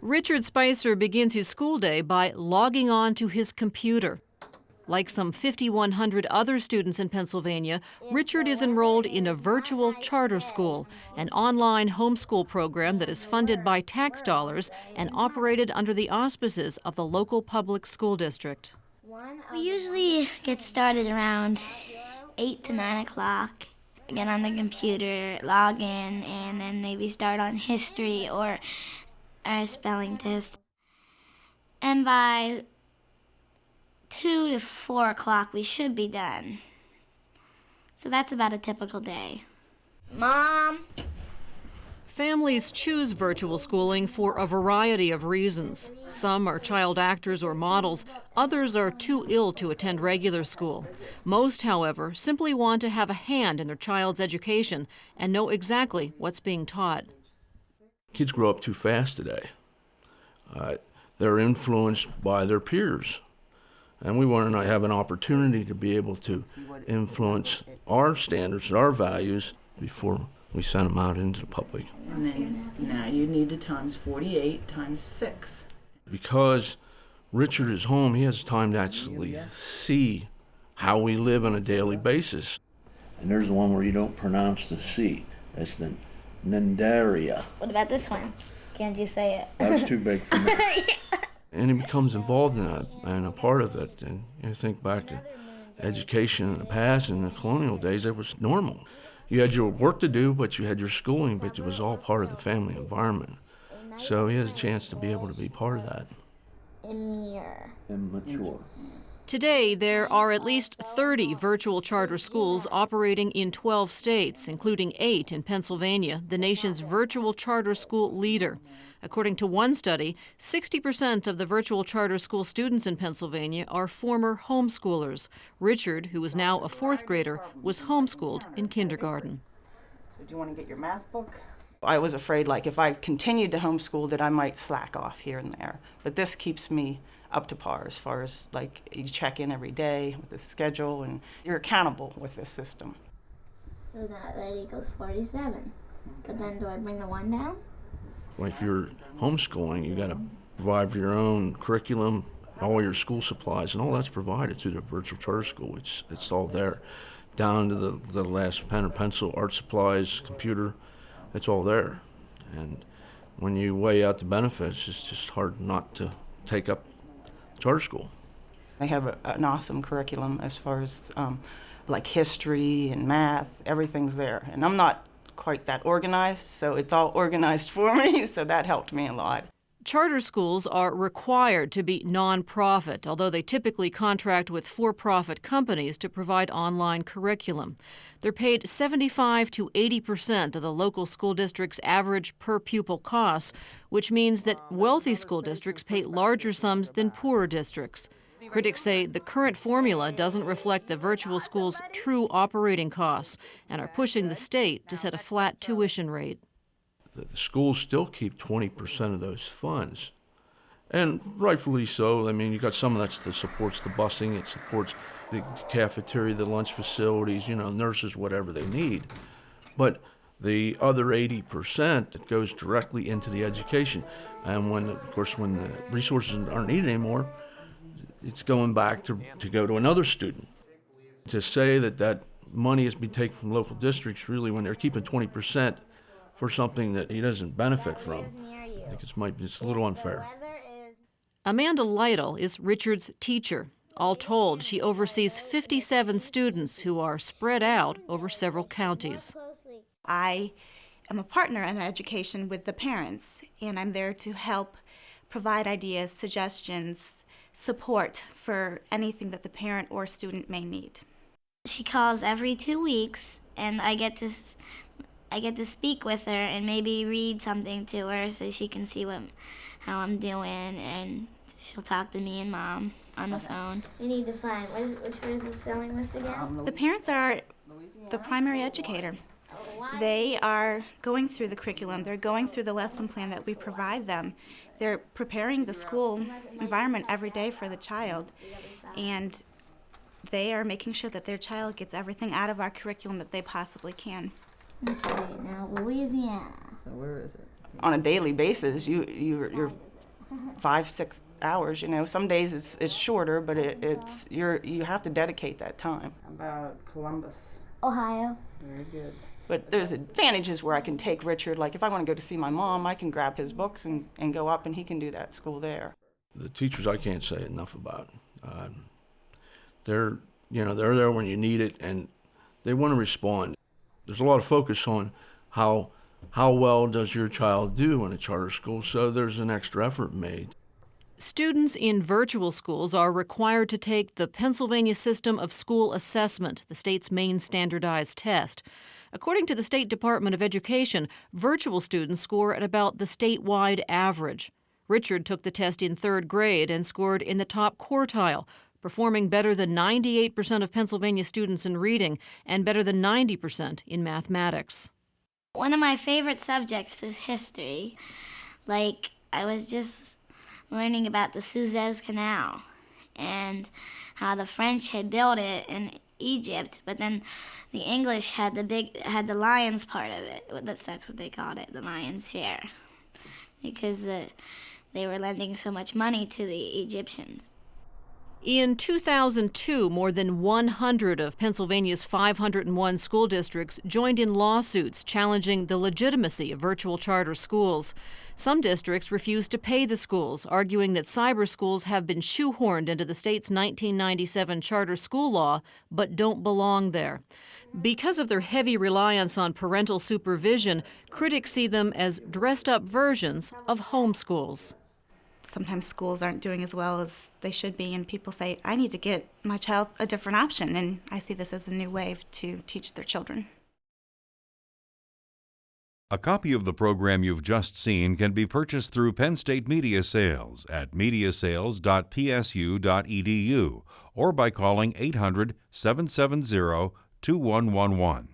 Richard Spicer begins his school day by logging on to his computer. Like some 5,100 other students in Pennsylvania, Richard is enrolled in a virtual charter school, an online homeschool program that is funded by tax dollars and operated under the auspices of the local public school district. We usually get started around 8 to 9 o'clock. Get on the computer, log in, and then maybe start on history or our spelling test. And by 2 to 4 o'clock, we should be done. So that's about a typical day. Mom? Families choose virtual schooling for a variety of reasons. Some are child actors or models, others are too ill to attend regular school. Most, however, simply want to have a hand in their child's education and know exactly what's being taught. Kids grow up too fast today. They're influenced by their peers. And we want to have an opportunity to be able to influence our standards, our values, before we send them out into the public. And then now you need to times 48 times 6. Because Richard is home, he has time to actually see how we live on a daily basis. And there's the one where you don't pronounce the C. That's the Nendaria. What about this one? Can't you say it? That's too big for me. And he becomes involved in it and a part of it. And you think back to education in the past, in the colonial days, it was normal. You had your work to do, but you had your schooling, but it was all part of the family environment. So he has a chance to be able to be part of that. Immature. Today, there are at least 30 virtual charter schools operating in 12 states, including 8 in Pennsylvania, the nation's virtual charter school leader. According to one study, 60% of the virtual charter school students in Pennsylvania are former homeschoolers. Richard, who is now a 4th grader, was homeschooled in kindergarten. So do you want to get your math book? I was afraid, like, if I continued to homeschool, that I might slack off here and there. But this keeps me up to par as far as, like, you check in every day with the schedule, and you're accountable with this system. So that equals 47. But then do I bring the 1 down? Well, if you're homeschooling, you got to provide your own curriculum, all your school supplies, and all that's provided through the virtual charter school. It's all there, down to the last pen and pencil, art supplies, computer. It's all there. And when you weigh out the benefits, it's just hard not to take up charter school. They have an awesome curriculum as far as like history and math. Everything's there, and I'm not quite that organized, so it's all organized for me, so that helped me a lot. Charter schools are required to be nonprofit, although they typically contract with for-profit companies to provide online curriculum. They're paid 75 to 80% of the local school district's average per-pupil costs, which means that wealthy school districts pay larger sums than poorer districts. Critics say the current formula doesn't reflect the virtual school's true operating costs and are pushing the state to set a flat tuition rate. The schools still keep 20% of those funds, and rightfully so. I mean, you got some of that supports the busing, it supports the cafeteria, the lunch facilities, nurses, whatever they need. But the other 80% that goes directly into the education, and when the resources aren't needed anymore, it's going back to go to another student. To say that money is being taken from local districts, really, when they're keeping 20% for something that he doesn't benefit from, I think it's a little unfair. Amanda Lytle is Richard's teacher. All told, she oversees 57 students who are spread out over several counties. I am a partner in education with the parents, and I'm there to help provide ideas, suggestions, support for anything that the parent or student may need. She calls every 2 weeks, and I get to speak with her and maybe read something to her so she can see how I'm doing, and she'll talk to me and Mom on the phone. You need to find, which is the spelling list again? The parents are the primary educator. They are going through the curriculum. They're going through the lesson plan that we provide them. They're preparing the school environment every day for the child, and they are making sure that their child gets everything out of our curriculum that they possibly can. Okay, now Louisiana. So where is it? On a daily basis, you're 5, 6 hours. You know, some days it's shorter, but you have to dedicate that time. About Columbus, Ohio. very good. But there's advantages where I can take Richard. Like if I want to go to see my mom, I can grab his books and go up, and he can do that at school there. The teachers, I can't say enough about. They're there when you need it, and they want to respond. There's a lot of focus on how well does your child do in a charter school, so there's an extra effort made. Students in virtual schools are required to take the Pennsylvania System of School Assessment, the state's main standardized test. According to the State Department of Education, virtual students score at about the statewide average. Richard took the test in 3rd grade and scored in the top quartile, performing better than 98% of Pennsylvania students in reading and better than 90% in mathematics. One of my favorite subjects is history. Like, I was just learning about the Suez Canal and how the French had built it in Egypt, but then the English had the lions part of it. That's what they called it, the lion's share, because they were lending so much money to the Egyptians. In 2002, more than 100 of Pennsylvania's 501 school districts joined in lawsuits challenging the legitimacy of virtual charter schools. Some districts refused to pay the schools, arguing that cyber schools have been shoehorned into the state's 1997 charter school law, but don't belong there. Because of their heavy reliance on parental supervision, critics see them as dressed-up versions of homeschools. Sometimes schools aren't doing as well as they should be, and people say, I need to get my child a different option, and I see this as a new way to teach their children. A copy of the program you've just seen can be purchased through Penn State Media Sales at mediasales.psu.edu or by calling 800-770-2111.